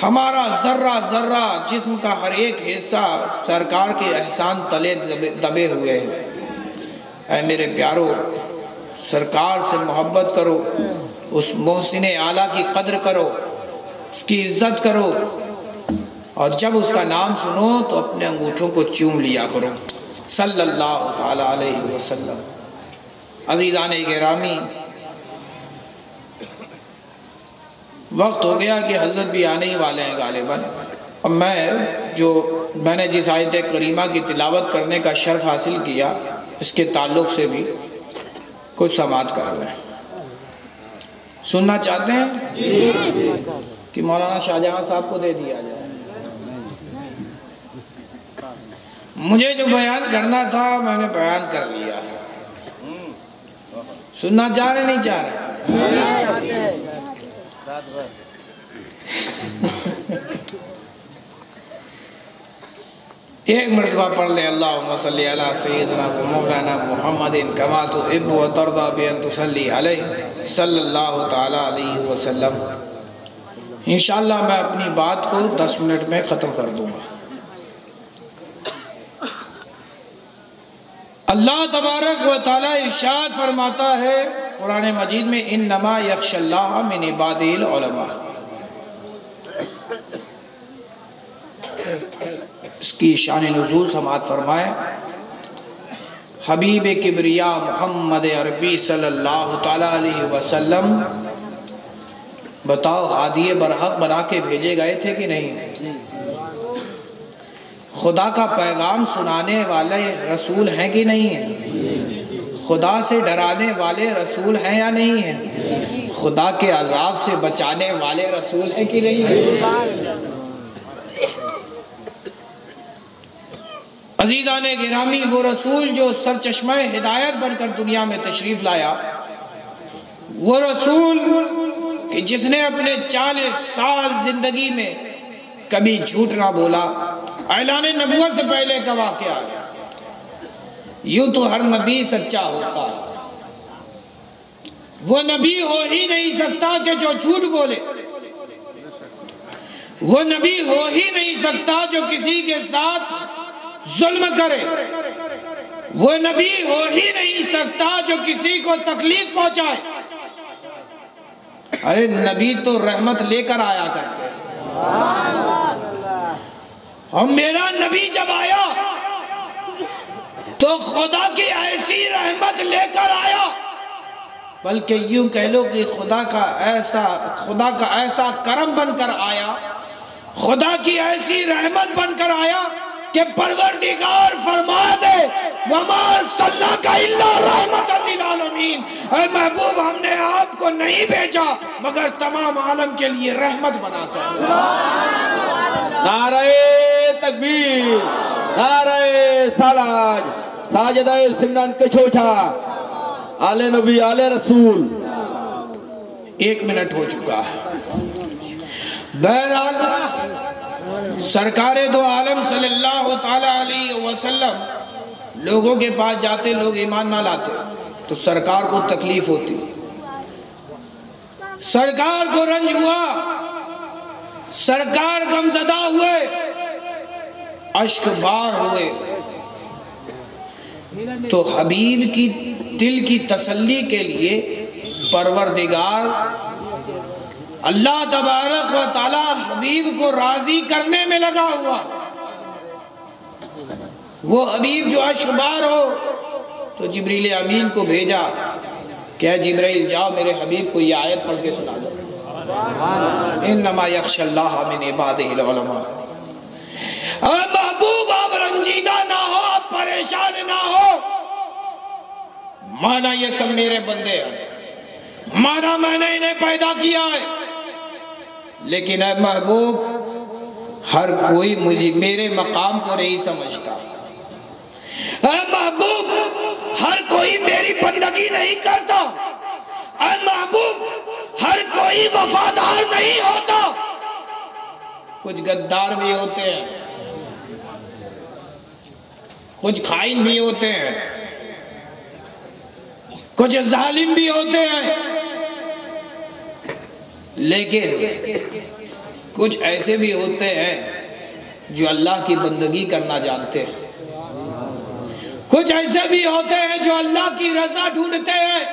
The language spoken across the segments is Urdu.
ہمارا ذرہ ذرہ جسم کا ہر ایک حصہ سرکار کے احسان تلے دبے ہوئے ہیں۔ اے میرے پیارو، سرکار سے محبت کرو، اس محسن اعلیٰ کی قدر کرو، اس کی عزت کرو، اور جب اس کا نام سنو تو اپنے انگوٹھوں کو چوم لیا کرو، صلی اللہ تعالی علیہ وسلم۔ عزیزان گرامی، وقت ہو گیا کہ حضرت بھی آنے ہی والے ہیں غالباً، اور میں نے جس آیت کریمہ کی تلاوت کرنے کا شرف حاصل کیا، اس کے تعلق سے بھی کچھ سماعت کر لیں۔ سننا چاہتے ہیں کہ مولانا شاہجہاں صاحب کو دے دیا جائے؟ مجھے جو بیان کرنا تھا میں نے بیان کر لیا۔ سننا چاہ رہے نہیں چاہ رہے؟ ایک مرتبہ پڑھ لیں، اللہم صلی علی سیدنا مولانا محمد کما تحب و ترضی بان تصلی علیہ صلی اللہ تعالی علیہ وسلم۔ انشاءاللہ میں اپنی بات کو 10 منٹ میں ختم کر دوں گا۔ اللہ تبارک و تعالی ارشاد فرماتا ہے قرآن مجید میں، انما یخشی اللہ من عبادہ العلماء۔ اس کی شان نزول سماعت فرمائے۔ حبیب کبریا محمد عربی صلی اللہ تعالی علیہ وسلم، بتاؤ ہادی برحق بنا کے بھیجے گئے تھے کہ نہیں؟ خدا کا پیغام سنانے والے رسول ہیں کہ نہیں ہیں؟ خدا سے ڈرانے والے رسول ہیں یا نہیں ہیں؟ خدا کے عذاب سے بچانے والے رسول ہیں کہ نہیں ہیں؟ عزیزان گرامی، وہ رسول جو سرچشمہ ہدایت بن کر دنیا میں تشریف لایا، وہ رسول کہ جس نے اپنے 40 سال زندگی میں کبھی جھوٹ نہ بولا۔ اعلان نبوت سے پہلے کا واقعہ ہے، یوں تو ہر نبی سچا ہوتا، وہ نبی ہو ہی نہیں سکتا کہ جو جھوٹ بولے، وہ نبی ہو ہی نہیں سکتا جو کسی کے ساتھ ظلم کرے، وہ نبی ہو ہی نہیں سکتا جو کسی کو تکلیف پہنچائے۔ ارے نبی تو رحمت لے کر آیا کرتے، اور میرا نبی جب آیا تو خدا کی ایسی رحمت لے کر آیا، بلکہ یوں کہہ لو کہ خدا کا ایسا کرم بن کر آیا، خدا کی ایسی رحمت بن کر آیا کہ پروردگار فرما دے وَمَا أَرْسَلْنَاكَ إِلَّا رَحْمَةً لِلْعَالَمِينَ، اے محبوب ہم نے آپ کو نہیں بھیجا مگر تمام عالم کے لیے رحمت بنا کر۔ نعرہ تکبیر، نعرہ سالاج، ساجدہ سمنان کے چھوچا، آل نبی آل رسول۔ 1 منٹ ہو چکا ہے۔ بہرحال سرکار دو عالم صلی اللہ تعالی علیہ وسلم لوگوں کے پاس جاتے، لوگ ایمان نہ لاتے تو سرکار کو تکلیف ہوتی، سرکار کو رنج ہوا، سرکار غمزدہ ہوئے، اشک بار ہوئے، تو حبیب کی دل کی تسلی کے لیے پروردگار اللہ تبارک و تعالی حبیب کو راضی کرنے میں لگا ہوا۔ وہ حبیب جو اشک بار ہو تو جبریل امین کو بھیجا کہ اے جبریل جاؤ میرے حبیب کو یہ آیت پڑھ کے سنا دو، انما یخشی اللہ من عبادہ العلماء۔ اے محبوب آپ رنجیدہ نہ ہو، آپ پریشان نہ ہو، مانا یہ سب میرے بندے ہیں، مانا میں نے انہیں پیدا کیا ہے، لیکن اے محبوب ہر کوئی مجھے میرے مقام کو نہیں سمجھتا، اے محبوب ہر کوئی میری بندگی نہیں کرتا، اے محبوب ہر کوئی وفادار نہیں ہوتا، کچھ غدار بھی ہوتے ہیں، کچھ خائن بھی ہوتے ہیں، کچھ ظالم بھی ہوتے ہیں، لیکن کچھ ایسے بھی ہوتے ہیں جو اللہ کی بندگی کرنا جانتے ہیں، کچھ ایسے بھی ہوتے ہیں جو اللہ کی رضا ڈھونڈتے ہیں،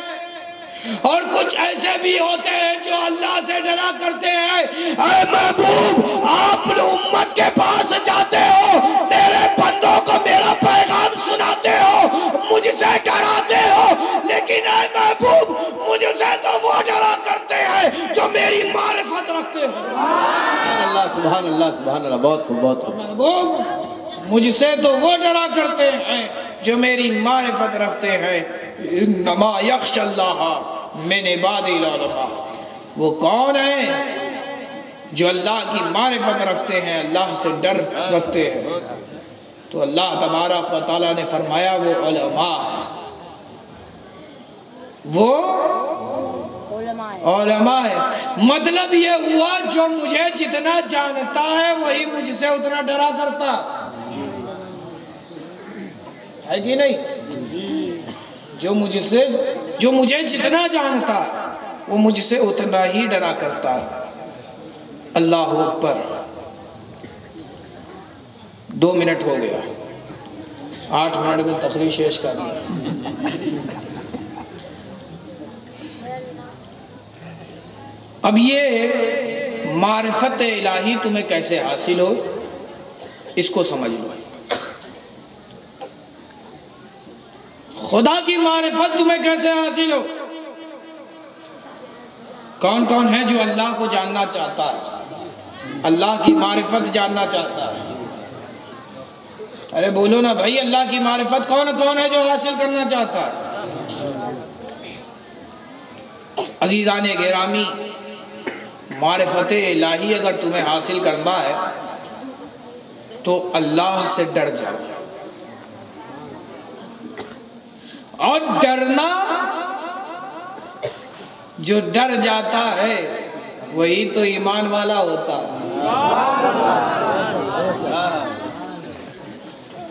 اور کچھ ایسے بھی ہوتے ہیں جو اللہ سے ڈرا کرتے ہیں۔ اے محبوب، آپ امت کے پاس جاتے ہو، میرے بندوں کو میرا پیغام سناتے ہو، مجھ سے ڈراتے ہو، لیکن اے محبوب مجھ سے تو وہ ڈرا کرتے ہیں جو میری معرفت رکھتے ہیں۔ سبحان اللہ سبحان اللہ، بہت خوب بہت خوب۔ محبوب مجھ سے تو وہ ڈرا کرتے ہیں جو میری معرفت رکھتے ہیں۔ انما یخشی اللہ من عباد العلماء، وہ کون ہیں جو اللہ کی معرفت رکھتے ہیں، اللہ سے ڈر رکھتے ہیں؟ تو اللہ تبارک و تعالیٰ نے فرمایا وہ علماء ہیں، وہ علماء ہے۔ مطلب یہ ہوا جو مجھے جتنا جانتا ہے وہی مجھ سے اتنا ڈرا کرتا ہے کہ نہیں؟ جو مجھے جتنا جانتا ہے وہ مجھ سے اتنا ہی ڈرا کرتا ہے۔ اللہ اکبر۔ 2 منٹ ہو گیا، 8 منٹ میں تقریر شیش کر دی۔ اب یہ معرفت الہی تمہیں کیسے حاصل ہو، اس کو سمجھ لو۔ خدا کی معرفت تمہیں کیسے حاصل ہو؟ کون کون ہے جو اللہ کو جاننا چاہتا ہے، اللہ کی معرفت جاننا چاہتا ہے؟ ارے بولو نا بھائی، اللہ کی معرفت کون کون ہے جو حاصل کرنا چاہتا ہے؟ عزیزان گرامی، معرفت الہی اگر تمہیں حاصل کرنا ہے تو اللہ سے ڈر جاؤ، اور ڈرنا، جو ڈر جاتا ہے وہی تو ایمان والا ہوتا ہے۔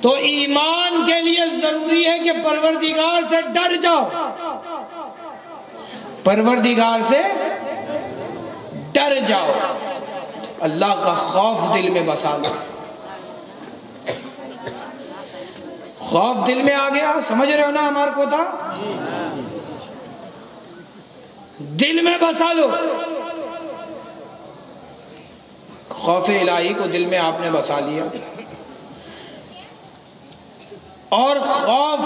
تو ایمان کے لیے ضروری ہے کہ پروردگار سے ڈر جاؤ، پروردگار سے ڈر جاؤ، اللہ کا خوف دل میں بسا لو۔ خوف دل میں آ گیا، سمجھ رہے ہو نا ہمارے کو تھا؟ دل میں بسا لو، خوف الہی کو دل میں آپ نے بسا لیا، اور خوف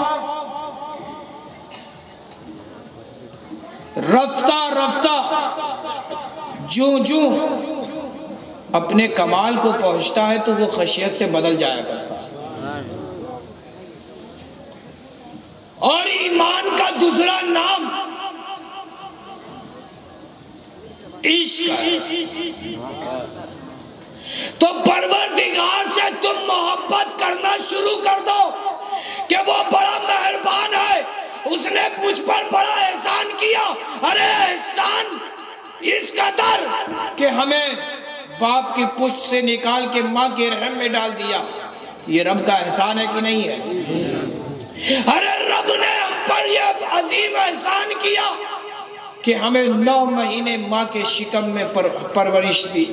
رفتہ رفتہ جو اپنے کمال کو پہنچتا ہے تو وہ خشیت سے بدل جایا کرتا ہے۔ اور ایمان کا دوسرا نام عشق ہے۔ تو پروردگار سے تم محبت کرنا شروع کر دو کہ وہ بڑا مہربان ہے، اس نے مجھ پر بڑا احسان کیا۔ ارے احسان اس قدر کہ ہمیں باپ کی پشت سے نکال کے ماں کے رحم میں ڈال دیا، یہ رب کا احسان ہے کہ نہیں ہے؟ ارے رب نے ہم پر یہ عظیم احسان کیا کہ ہمیں 9 مہینے ماں کے شکم میں پرورش دی،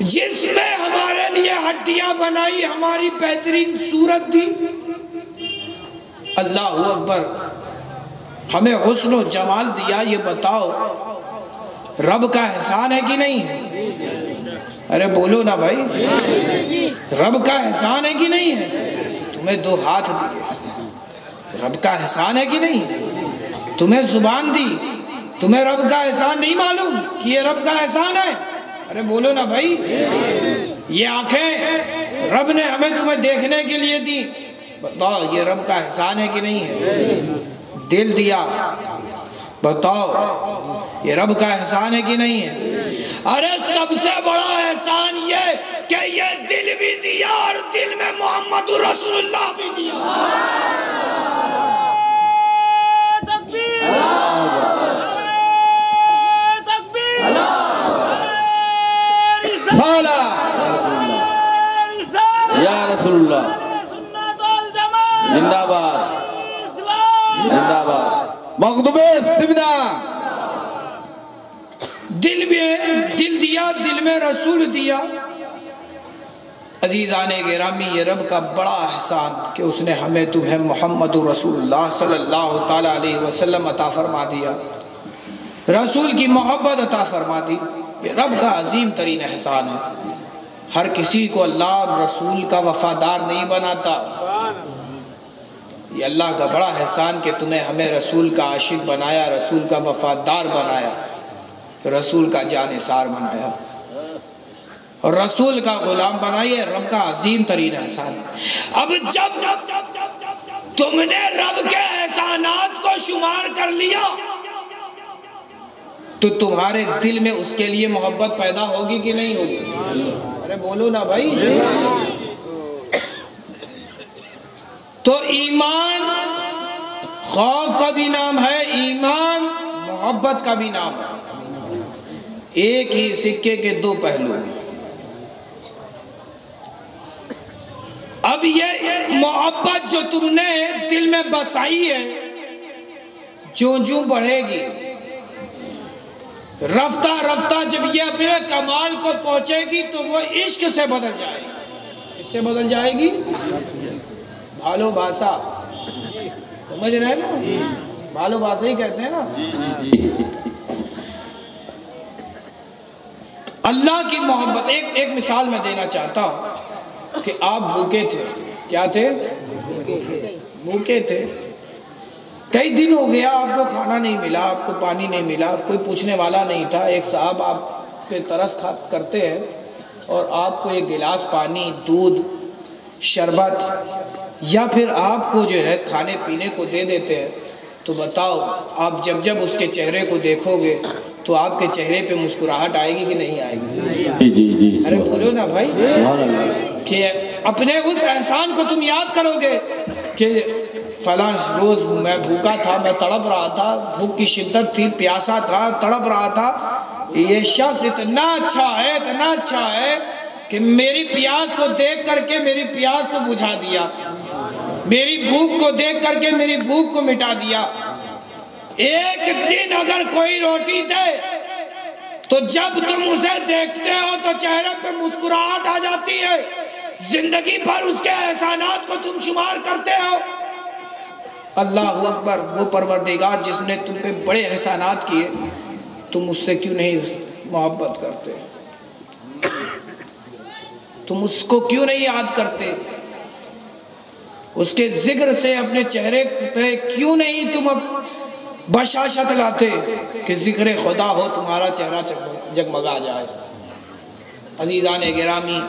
جس میں ہمارے لیے ہڈیاں بنائی، ہماری بہترین صورت دی۔ اللہ اکبر۔ ہمیں حسن و جمال دیا، یہ بتاؤ رب کا احسان ہے کہ نہیں ہے؟ ارے بولو نا بھائی، رب کا احسان ہے کہ نہیں ہے؟ تمہیں 2 ہاتھ دیے، رب کا احسان ہے کہ نہیں؟ تمہیں زبان دی، تمہیں رب کا احسان نہیں معلوم کہ یہ رب کا احسان ہے؟ ارے بولو نا بھائی۔ یہ آنکھیں رب نے ہمیں تمہیں دیکھنے کے لیے دی، بتاؤ یہ رب کا احسان ہے کہ نہیں ہے؟ دل دیا، بتاؤ یہ رب کا احسان ہے کہ نہیں ہے؟ ارے سب سے بڑا احسان یہ کہ یہ دل بھی دیا اور دل میں محمد رسول اللہ بھی دیا۔ یا رسول اللہ، زندہ باد زندہ باد، مغدوب سمنا۔ دل دیا دیا، دل میں رسول دیا۔ عزیزان گرامی، یہ رب کا بڑا احسان کہ اس نے ہمیں تمہیں محمد رسول اللہ صلی اللہ تعالی علیہ وسلم عطا فرما دیا، رسول کی محبت عطا فرما دی۔ یہ رب کا عظیم ترین احسان ہے۔ ہر کسی کو اللہ اور رسول کا وفادار نہیں بناتا۔ یہ اللہ کا بڑا احسان کہ تمہیں ہمیں رسول کا عاشق بنایا، رسول کا وفادار بنایا، رسول کا جانثار بنایا اور رسول کا غلام بنائیے۔ رب کا عظیم ترین احسان۔ اب جب تم نے رب کے احسانات کو شمار کر لیا تو تمہارے دل میں اس کے لیے محبت پیدا ہوگی کہ نہیں ہوگی؟ ارے بولو نا بھائی۔ تو ایمان خوف کا بھی نام ہے، ایمان محبت کا بھی نام ہے۔ ایک ہی سکے کے دو پہلو ہیں۔ اب یہ محبت جو تم نے دل میں بسائی ہے، جوں بڑھے گی، رفتہ رفتہ جب یہ اپنے کمال کو پہنچے گی تو وہ عشق سے بدل جائے گی۔ اس سے بدل جائے گی بھالو بھاسا، سمجھ رہے ہیں نا؟ بھالو بھاسا ہی کہتے ہیں نا۔ اللہ کی محبت۔ ایک مثال میں دینا چاہتا ہوں کہ آپ بھوکے تھے۔ کیا تھے؟ بھوکے تھے، کئی دن ہو گیا، آپ کو کھانا نہیں ملا، آپ کو پانی نہیں ملا، کوئی پوچھنے والا نہیں تھا۔ ایک صاحب آپ پہ ترس کرتے ہیں اور آپ کو ایک گلاس پانی، دودھ، شربت یا پھر آپ کو جو ہے کھانے پینے کو دے دیتے ہیں، تو بتاؤ آپ جب اس کے چہرے کو دیکھو گے تو آپ کے چہرے پہ مسکراہٹ آئے گی کہ نہیں آئے گی؟ جی ارے بولو نا بھائی، کہ اپنے اس احسان کو تم یاد کرو گے کہ فلاں روز میں بھوکا تھا، میں تڑپ رہا تھا، بھوک کی شدت تھی، پیاسا تھا، تڑپ رہا تھا، یہ شخص اتنا اچھا ہے کہ میری پیاس کو دیکھ کر کے میری پیاس کو بجھا دیا، میری بھوک کو دیکھ کر کے میری بھوک کو مٹا دیا۔ ایک دن اگر کوئی روٹی دے تو جب تم اسے دیکھتے ہو تو چہرے پہ مسکراہٹ آ جاتی ہے، زندگی بھر اس کے احسانات کو تم شمار کرتے ہو۔ اللہ اکبر، وہ پروردگار جس نے تم پہ بڑے احسانات کیے، تم اس سے کیوں نہیں محبت کرتے؟ تم اس کو کیوں نہیں یاد کرتے؟ اس کے ذکر سے اپنے چہرے پہ کیوں نہیں تم بشاشت لاتے کہ ذکر خدا ہو تمہارا چہرہ جگمگا جائے؟ عزیزان گرامی،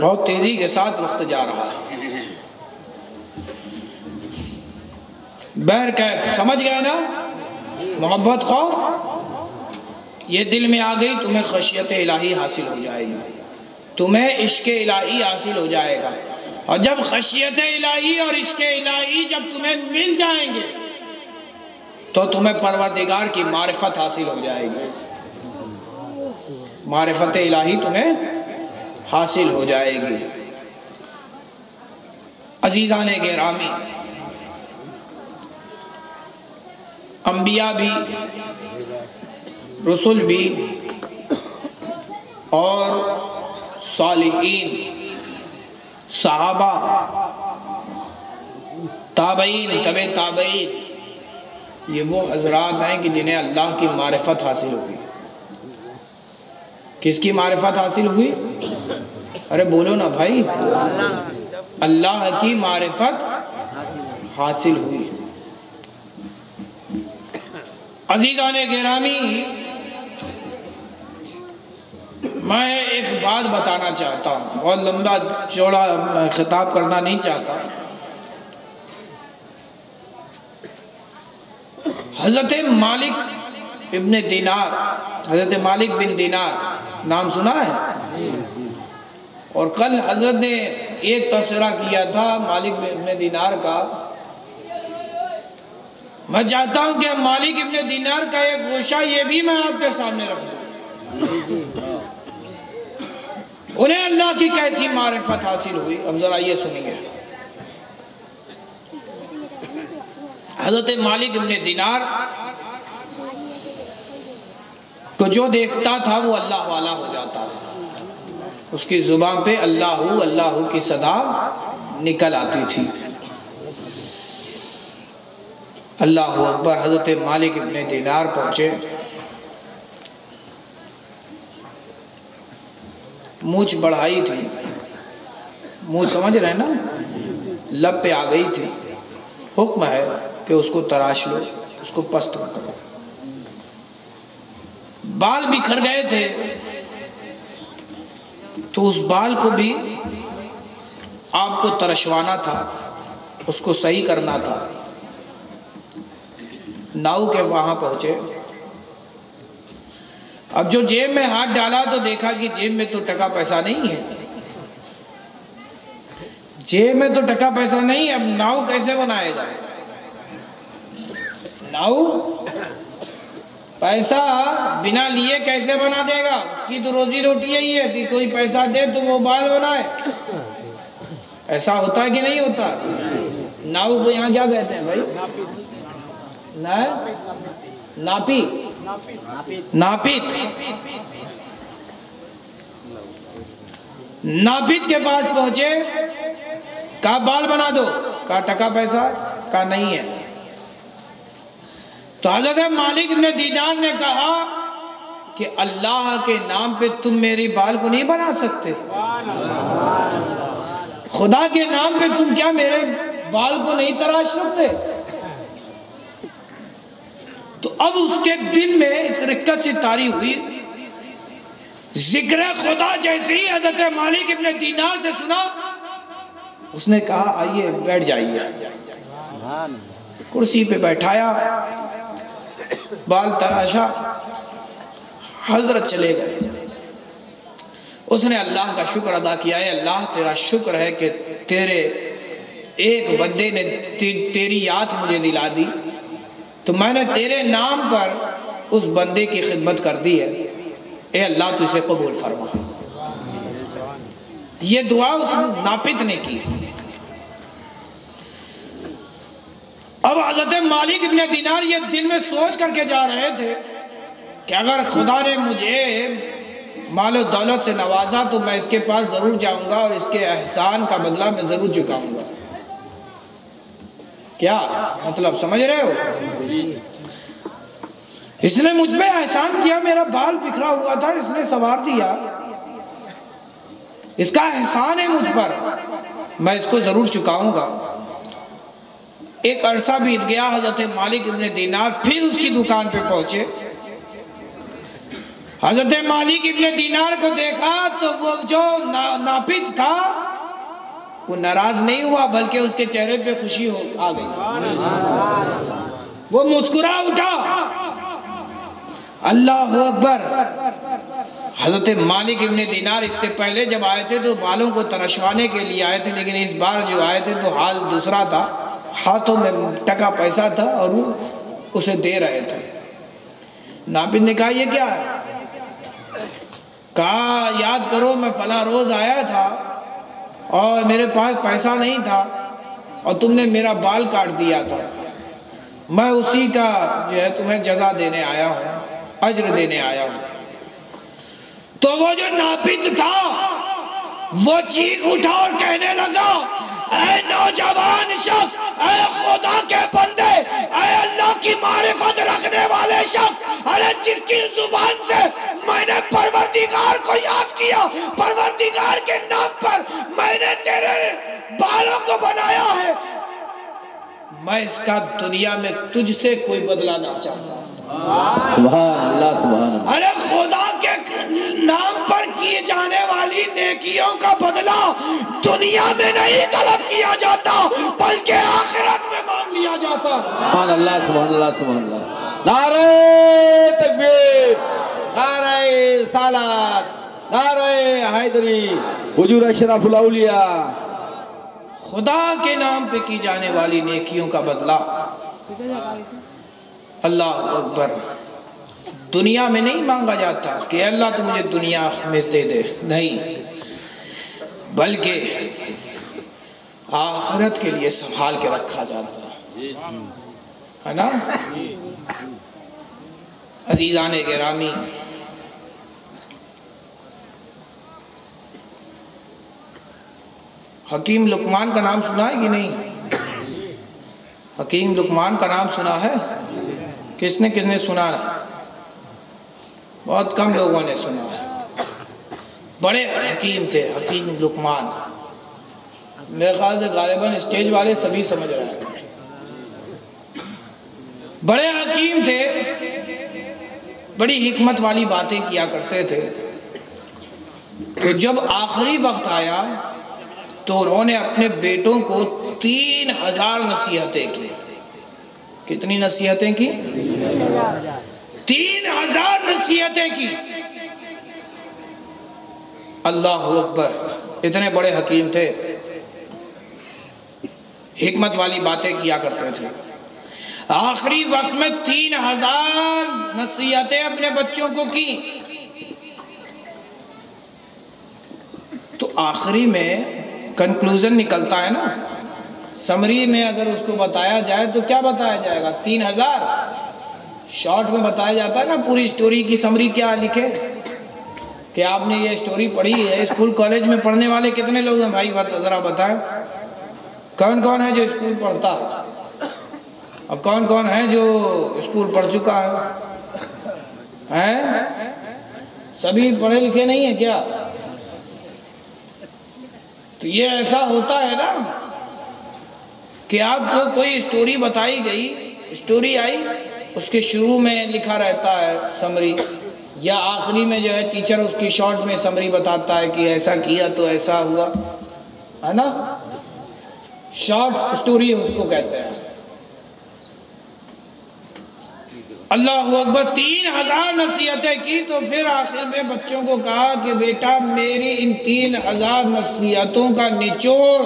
بہت تیزی کے ساتھ وقت جا رہا ہے۔ بہرکیف سمجھ گئے نا؟ محبت خوف یہ دل میں آ گئی، تمہیں خشیت الہی حاصل ہو جائے گی، تمہیں عشق الہی حاصل ہو جائے گا۔ اور جب خشیت الہی اور عشق الہی جب تمہیں مل جائیں گے تو تمہیں پروردگار کی معرفت حاصل ہو جائے گی، معرفت الہی تمہیں حاصل ہو جائے گی۔ عزیزان گرامی، انبیاء بھی، رسول بھی اور صالحین، صحابہ، تابعین، تبع تابعین، یہ وہ حضرات ہیں کہ جنہیں اللہ کی معرفت حاصل ہوئی۔ کس کی معرفت حاصل ہوئی؟ ارے بولو نا بھائی، اللہ کی معرفت حاصل ہوئی۔ عزیزان گرامی، میں ایک بات بتانا چاہتا ہوں، بہت لمبا چوڑا خطاب کرنا نہیں چاہتا۔ حضرت مالک ابن دینار، حضرت مالک بن دینار نام سنا ہے؟ اور کل حضرت نے ایک تذکرہ کیا تھا مالک ابن دینار کا۔ میں چاہتا ہوں کہ مالک ابن دینار کا ایک گوشہ یہ بھی میں آپ کے سامنے رکھ دوں، انہیں اللہ کی کیسی معرفت حاصل ہوئی۔ اب ذرا یہ سنیے، حضرت مالک ابن دینار کو جو دیکھتا تھا وہ اللہ والا ہو جاتا تھا، اس کی زبان پہ اللہ اللہ کی صدا نکل آتی تھی۔ اللہ اکبر۔ حضرت مالک ابن دینار پہنچے، مونچھ بڑھائی تھی، منہ سمجھ رہے نا، لب پہ آ گئی تھی، حکم ہے کہ اس کو تراش لو، اس کو پست کرو۔ بال بکھر گئے تھے تو اس بال کو بھی آپ کو ترشوانا تھا، اس کو صحیح کرنا تھا۔ ناؤ کے وہاں پہنچے، اب جو جیب میں ہاتھ ڈالا تو دیکھا کہ جیب میں تو ٹکا پیسہ نہیں ہے، جیب میں تو ٹکا پیسہ نہیں ہے، اب ناؤ کیسے بنائے گا؟ ناؤ پیسہ بنا لیے کیسے بنا دے گا؟ اس کی تو روزی روٹی یہی ہے کہ کوئی پیسہ دے تو وہ بال بنائے۔ ایسا ہوتا ہے کہ نہیں ہوتا؟ ناؤ کو یہاں کیا کہتے ہیں بھائی؟ ناپی، ناپیت۔ ناپیت کے پاس پہنچے، کہا بال بنا دو، کہا ٹکا پیسہ، کہا نہیں ہے۔ تو حضرت مالک ابن دینار نے کہا کہ اللہ کے نام پہ تم میری بال کو نہیں بنا سکتے؟ خدا کے نام پہ تم کیا میرے بال کو نہیں تراش سکتے؟ تو اب اس کے دل میں ایک رکت سی طاری ہوئی، ذکر خدا جیسے ہی حضرت مالک ابن دینار سے سنا، اس نے کہا آئیے بیٹھ جائیے۔ کرسی پہ بیٹھایا، بال تراشا، حضرت چلے گئے۔ اس نے اللہ کا شکر ادا کیا، ہے اللہ تیرا شکر ہے کہ تیرے ایک بندے نے تیری یاد مجھے دلا دی، تو میں نے تیرے نام پر اس بندے کی خدمت کر دی ہے، اے اللہ تو اسے قبول فرما۔ یہ دعا اس ناپت نے کی۔ اب حضرت مالک ابن دینار یہ دل میں سوچ کر کے جا رہے تھے کہ اگر خدا نے مجھے مال و دولت سے نوازا تو میں اس کے پاس ضرور جاؤں گا اور اس کے احسان کا بدلہ میں ضرور چکاؤں گا۔ کیا مطلب سمجھ رہے ہو؟ اس نے مجھ پہ احسان کیا، میرا بال بکھرا ہوا تھا، اس نے سنوار دیا، اس کا احسان ہے مجھ پر، میں اس کو ضرور چکاؤں گا۔ ایک عرصہ بیت گیا، حضرت مالک ابن دینار پھر اس کی دکان پہ پہنچے۔ حضرت مالک ابن دینار کو دیکھا تو وہ جو ناپید تھا وہ ناراض نہیں ہوا، بلکہ اس کے چہرے پہ خوشی آ گئی، وہ مسکرا اٹھا۔ اللہ اکبر۔ حضرت مالک ابن دینار اس سے پہلے جب آئے تھے تو بالوں کو ترشوانے کے لیے آئے تھے، لیکن اس بار جو آئے تھے تو حال دوسرا تھا، ہاتھوں میں ٹکا پیسہ تھا اور وہ اسے دے رہے تھے۔ ناپید نے کہا یہ کیا ہے؟ کہا یاد کرو میں فلاں روز آیا تھا اور میرے پاس پیسہ نہیں تھا اور تم نے میرا بال کاٹ دیا تھا، میں اسی کا جو ہے تمہیں جزا دینے آیا ہوں، اجر دینے آیا ہوں۔ تو وہ جو ناپید تھا وہ چیخ اٹھا اور کہنے لگا، اے نوجوان شخص، اے خدا کے بندے، اے اللہ کی معرفت رکھنے والے شخص، ارے جس کی زبان سے میں نے پروردگار کو یاد کیا، پروردگار کے نام پر میں نے تیرے بالوں کو بنایا ہے، میں اس کا دنیا میں تجھ سے کوئی بدلہ نہ چاہتا۔ سبحان اللہ، سبحان اللہ۔ ارے خدا کے نام پر کی جانے والی نیکیوں کا بدلہ دنیا میں نہیں طلب کیا جاتا بلکہ آخرت میں مانگ لیا جاتا۔ سبحان اللہ، سبحان اللہ، سبحان اللہ۔ نعرہ تکبیر، نعرہ رسالت، نعرہ حیدری، حضور اشرف الاولیاء۔ خدا کے نام پہ کی جانے والی نیکیوں کا بدلہ، اللہ اکبر، دنیا میں نہیں مانگا جاتا کہ اللہ تو مجھے دنیا میں دے دے، نہیں، بلکہ آخرت کے لیے سنبھال کے رکھا جاتا ہے نا۔ عزیزان گرامی، حکیم لقمان کا نام سنا ہے کہ نہیں؟ حکیم لقمان کا نام سنا ہے؟ کس نے سنا ہے؟ بہت کم لوگوں نے سنا ہے۔ بڑے حکیم تھے حکیم لقمان، میرے خیال سے غالباً اسٹیج والے سبھی سمجھ رہے ہیں۔ بڑے حکیم تھے، بڑی حکمت والی باتیں کیا کرتے تھے۔ تو جب آخری وقت آیا تو انہوں نے اپنے بیٹوں کو 3000 نصیحتیں کی۔ کتنی نصیحتیں کی؟ 3000 نصیحتیں کی۔ اللہ اکبر، اتنے بڑے حکیم تھے، حکمت والی باتیں کیا کرتے تھے۔ آخری وقت میں 3000 نصیحتیں اپنے بچوں کو کی۔ تو آخری میں کنکلوژن نکلتا ہے نا، سمری میں اگر اس کو بتایا جائے تو کیا بتایا جائے گا؟ 3000 شارٹ میں بتایا جاتا ہے نا، پوری سٹوری کی سمری کیا لکھے کہ آپ نے یہ سٹوری پڑھی ہے۔ اسکول کالج میں پڑھنے والے کتنے لوگ ہیں بھائی؟ ذرا بتائیں، کون کون ہے جو اسکول پڑھتا ہے؟ اب کون کون ہے جو اسکول پڑھ چکا ہے؟ سبھی پڑھے لکھے نہیں ہیں کیا؟ تو یہ ایسا ہوتا ہے نا کہ آپ کو کوئی سٹوری بتائی گئی، سٹوری آئی، اس کے شروع میں لکھا رہتا ہے سمری، یا آخری میں جو ہے ٹیچر اس کی شارٹ میں سمری بتاتا ہے کہ ایسا کیا تو ایسا ہوا، ہے نا؟ شارٹ سٹوری اس کو کہتے ہیں۔ اللہ اکبر، 3000 نصیحتیں کی تو پھر آخر میں بچوں کو کہا کہ بیٹا میری ان 3000 نصیحتوں کا نچوڑ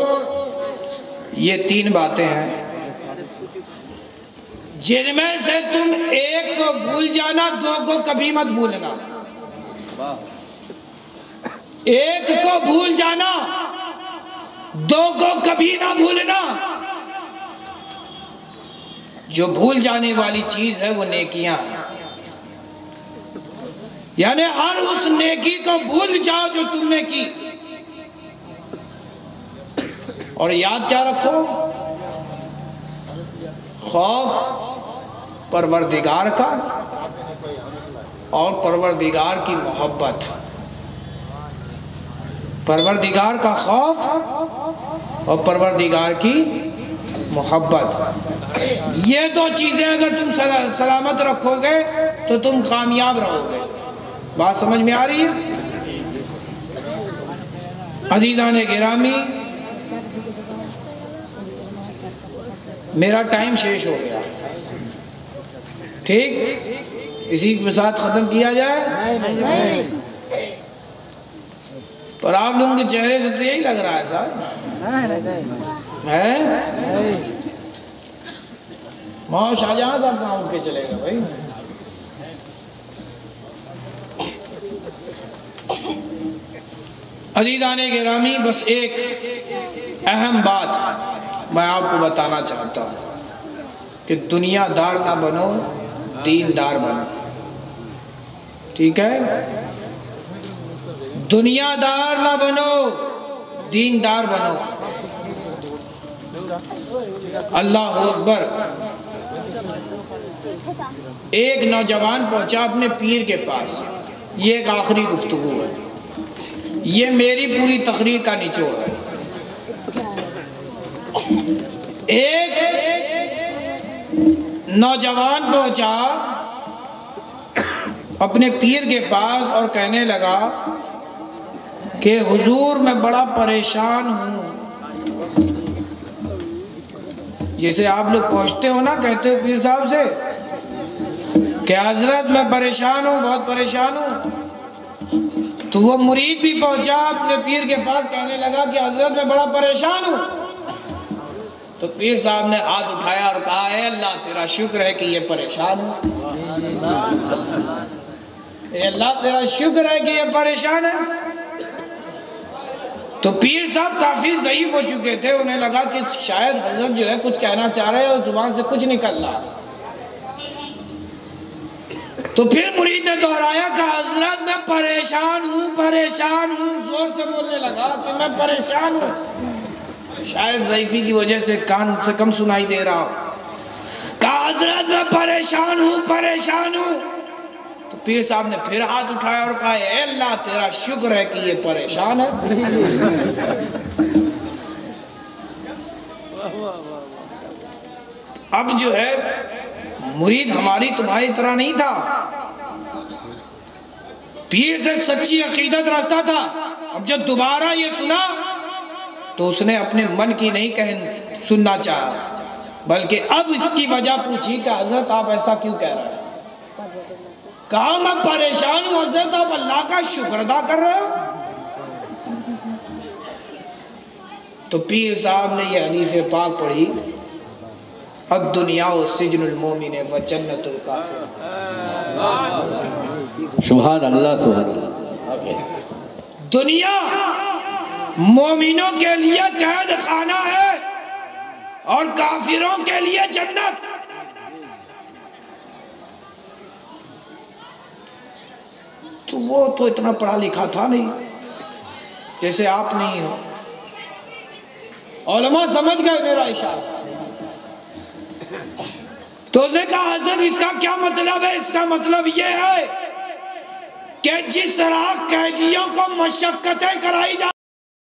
یہ 3 باتیں ہیں، جن میں سے تم ایک کو بھول جانا، 2 کو کبھی مت بھولنا۔ ایک کو بھول جانا، 2 کو کبھی نہ بھولنا۔ جو بھول جانے والی چیز ہے وہ نیکیاں ہیں، یعنی ہر اس نیکی کو بھول جاؤ جو تم نے کی، اور یاد کیا رکھو؟ خوف پروردگار کا اور پروردگار کی محبت۔ پروردگار کا خوف اور پروردگار کی محبت، یہ 2 چیزیں اگر تم سلامت رکھو گے تو تم کامیاب رہو گے۔ بات سمجھ میں آ رہی ہے؟ عزیزان گرامی، میرا ٹائم شیش ہو گیا، ٹھیک؟ اسی کے ساتھ ختم کیا جائے؟ پر آپ لوگوں کے چہرے سے تو یہی لگ رہا ہے صاحب، ہے؟ وہاں شاہجہاں صاحب کہاں اٹھ کے چلے گا بھائی؟ عزیزان گرامی، بس ایک اہم بات میں آپ کو بتانا چاہتا ہوں کہ دنیا دار نہ بنو، دیندار بنو، ٹھیک ہے؟ دنیا دار نہ بنو، دیندار بنو۔ اللہ اکبر، ایک نوجوان پہنچا اپنے پیر کے پاس، یہ ایک آخری گفتگو ہے، یہ میری پوری تقریر کا نچوڑ ہے۔ ایک نوجوان پہنچا اپنے پیر کے پاس اور کہنے لگا کہ حضور میں بڑا پریشان ہوں۔ جیسے آپ لوگ پہنچتے ہو نا، کہتے ہو پیر صاحب سے کہ حضرت میں پریشان ہوں، بہت پریشان ہوں، تو وہ مرید بھی پہنچا اپنے پیر کے پاس، کہنے لگا کہ حضرت میں بڑا پریشان ہوں۔ تو پیر صاحب نے ہاتھ اٹھایا اور کہا اے اللہ تیرا شکر ہے کہ یہ پریشان ہے، اے اللہ تیرا شکر ہے کہ یہ پریشان ہے۔ تو پیر صاحب کافی ضعیف ہو چکے تھے، انہیں لگا کہ شاید حضرت جو ہے کچھ کہنا چاہ رہے ہیں اور زبان سے کچھ نکل رہا۔ تو پھر مرید نے دہرایا کہ حضرت میں پریشان ہوں، زور سے بولنے لگا کہ میں پریشان ہوں۔ شاید ضعیفی کی وجہ سے کان سے کم سنائی دے رہا ہو. کہا حضرت میں پریشان ہوں. تو پیر صاحب نے پھر ہاتھ اٹھایا اور کہا اے اللہ تیرا شکر ہے کہ یہ پریشان ہے. اب جو ہے مرید ہماری تمہاری طرح نہیں تھا, پیر سے سچی عقیدت رکھتا تھا. اب جب دوبارہ یہ سنا تو اس نے اپنے من کی نہیں سننا چاہا, بلکہ اب اس کی وجہ پوچھی کہ حضرت آپ ایسا کیوں کہہ رہے ہیں. کہا میں پریشان ہوں حضرت, آپ اللہ کا شکر ادا کر رہے ہو. تو پیر صاحب نے یہ حدیث پاک پڑھی, الدنیا سجن المومن و جنت الکافر. سبحان اللہ سبحان اللہ. دنیا مومنوں کے لیے قید خانہ ہے اور کافروں کے لیے جنت. تو وہ تو اتنا پڑھا لکھا تھا نہیں جیسے آپ نہیں ہو. علماء سمجھ گئے میرا اشارہ. تو اس نے کہا حضرت اس کا کیا مطلب ہے؟ اس کا مطلب یہ ہے کہ جس طرح قیدیوں کو مشقتیں کرائی جا